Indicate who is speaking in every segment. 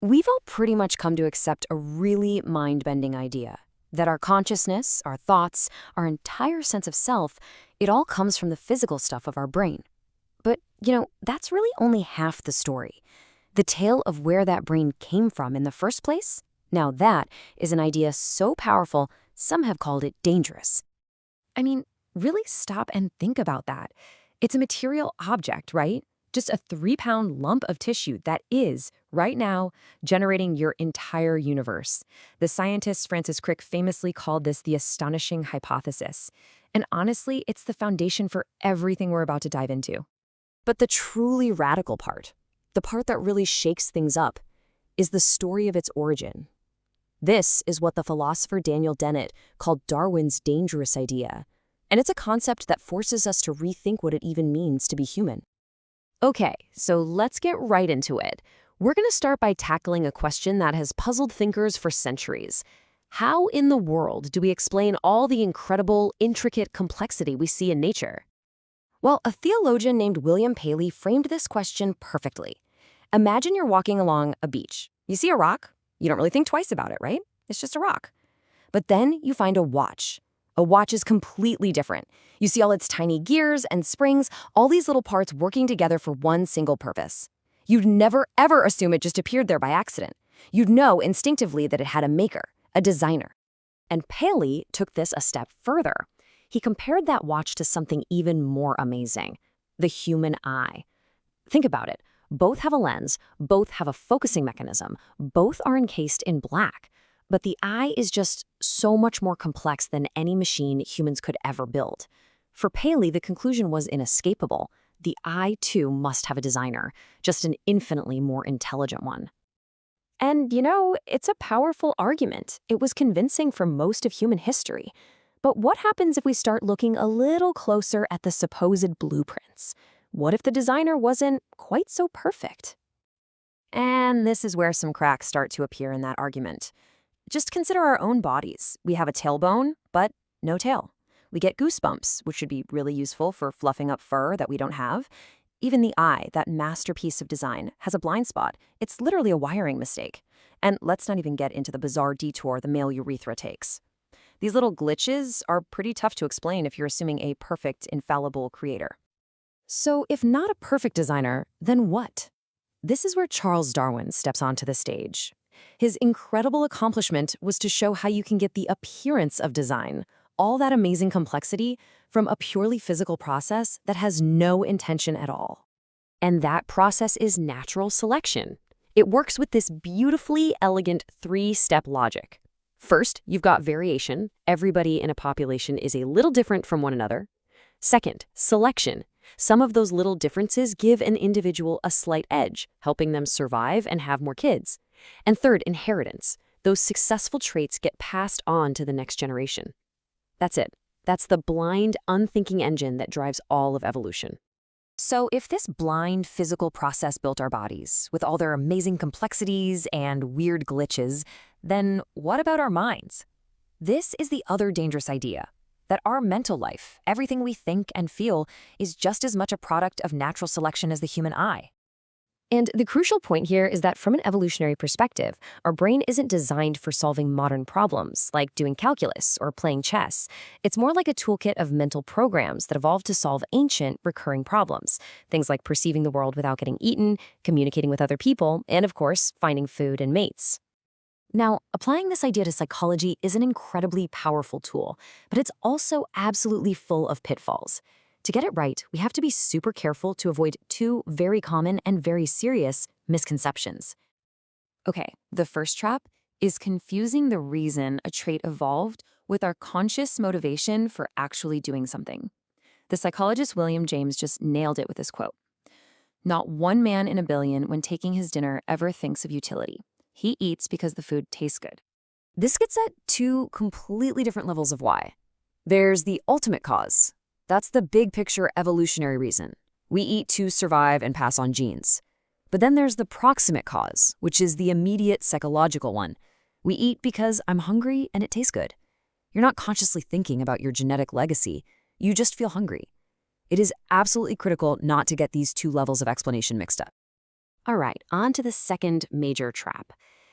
Speaker 1: We've all pretty much come to accept a really mind-bending idea that our consciousness, our thoughts, our entire sense of self, it all comes from the physical stuff of our brain. But, that's really only half the story. The tale of where that brain came from in the first place, now that is an idea so powerful, some have called it dangerous. I mean, really stop and think about that. It's a material object, right? Just a 3-pound lump of tissue that is, right now, generating your entire universe. The scientist Francis Crick famously called this the astonishing hypothesis. And honestly, it's the foundation for everything we're about to dive into. But the truly radical part, the part that really shakes things up, is the story of its origin. This is what the philosopher Daniel Dennett called Darwin's dangerous idea. And it's a concept that forces us to rethink what it even means to be human. Okay, so let's get right into it. We're going to start by tackling a question that has puzzled thinkers for centuries. How in the world do we explain all the incredible, intricate complexity we see in nature? Well, a theologian named William Paley framed this question perfectly. Imagine you're walking along a beach. You see a rock. You don't really think twice about it, right? It's just a rock. But then you find a watch. A watch is completely different. You see all its tiny gears and springs, all these little parts working together for one single purpose. You'd never, ever assume it just appeared there by accident. You'd know instinctively that it had a maker, a designer. And Paley took this a step further. He compared that watch to something even more amazing, the human eye. Think about it. Both have a lens, both have a focusing mechanism, both are encased in black. But the eye is just so much more complex than any machine humans could ever build. For Paley, the conclusion was inescapable. The eye, too, must have a designer, just an infinitely more intelligent one. And, it's a powerful argument. It was convincing for most of human history. But what happens if we start looking a little closer at the supposed blueprints? What if the designer wasn't quite so perfect? And this is where some cracks start to appear in that argument. Just consider our own bodies. We have a tailbone, but no tail. We get goosebumps, which should be really useful for fluffing up fur that we don't have. Even the eye, that masterpiece of design, has a blind spot. It's literally a wiring mistake. And let's not even get into the bizarre detour the male urethra takes. These little glitches are pretty tough to explain if you're assuming a perfect, infallible creator. So if not a perfect designer, then what? This is where Charles Darwin steps onto the stage. His incredible accomplishment was to show how you can get the appearance of design, all that amazing complexity, from a purely physical process that has no intention at all. And that process is natural selection. It works with this beautifully elegant 3-step logic. First, you've got variation. Everybody in a population is a little different from one another. Second, selection. Some of those little differences give an individual a slight edge, helping them survive and have more kids. And third, inheritance. Those successful traits get passed on to the next generation. That's it. That's the blind, unthinking engine that drives all of evolution. So if this blind physical process built our bodies, with all their amazing complexities and weird glitches, then what about our minds? This is the other dangerous idea, that our mental life, everything we think and feel, is just as much a product of natural selection as the human eye. And the crucial point here is that from an evolutionary perspective, our brain isn't designed for solving modern problems, like doing calculus or playing chess. It's more like a toolkit of mental programs that evolved to solve ancient, recurring problems. Things like perceiving the world without getting eaten, communicating with other people, and of course, finding food and mates. Now, applying this idea to psychology is an incredibly powerful tool, but it's also absolutely full of pitfalls. To get it right, we have to be super careful to avoid 2 very common and very serious misconceptions. Okay, the first trap is confusing the reason a trait evolved with our conscious motivation for actually doing something. The psychologist William James just nailed it with this quote. "Not one man in a billion, when taking his dinner, ever thinks of utility. He eats because the food tastes good." This gets at 2 completely different levels of why. There's the ultimate cause. That's the big picture evolutionary reason. We eat to survive and pass on genes. But then there's the proximate cause, which is the immediate psychological one. We eat because I'm hungry and it tastes good. You're not consciously thinking about your genetic legacy. You just feel hungry. It is absolutely critical not to get these 2 levels of explanation mixed up. All right, on to the second major trap.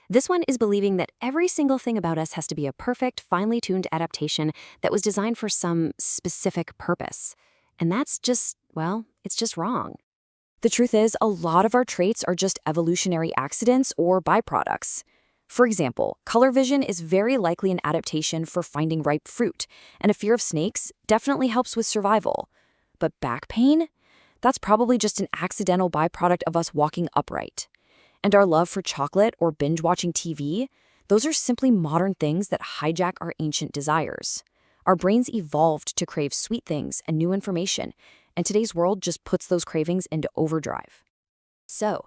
Speaker 1: This one is believing that every single thing about us has to be a perfect, finely tuned adaptation that was designed for some specific purpose. And that's just, well, it's just wrong. The truth is, a lot of our traits are just evolutionary accidents or byproducts. For example, color vision is very likely an adaptation for finding ripe fruit, and a fear of snakes definitely helps with survival. But back pain? That's probably just an accidental byproduct of us walking upright. And our love for chocolate or binge-watching TV? Those are simply modern things that hijack our ancient desires. Our brains evolved to crave sweet things and new information, and today's world just puts those cravings into overdrive. So,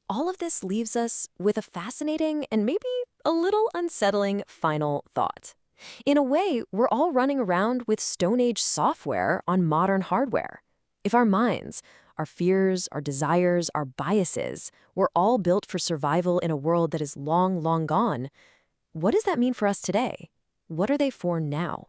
Speaker 1: all of this leaves us with a fascinating and maybe a little unsettling final thought. In a way, we're all running around with Stone Age software on modern hardware. If our minds, our fears, our desires, our biases were all built for survival in a world that is long, long gone, what does that mean for us today? What are they for now?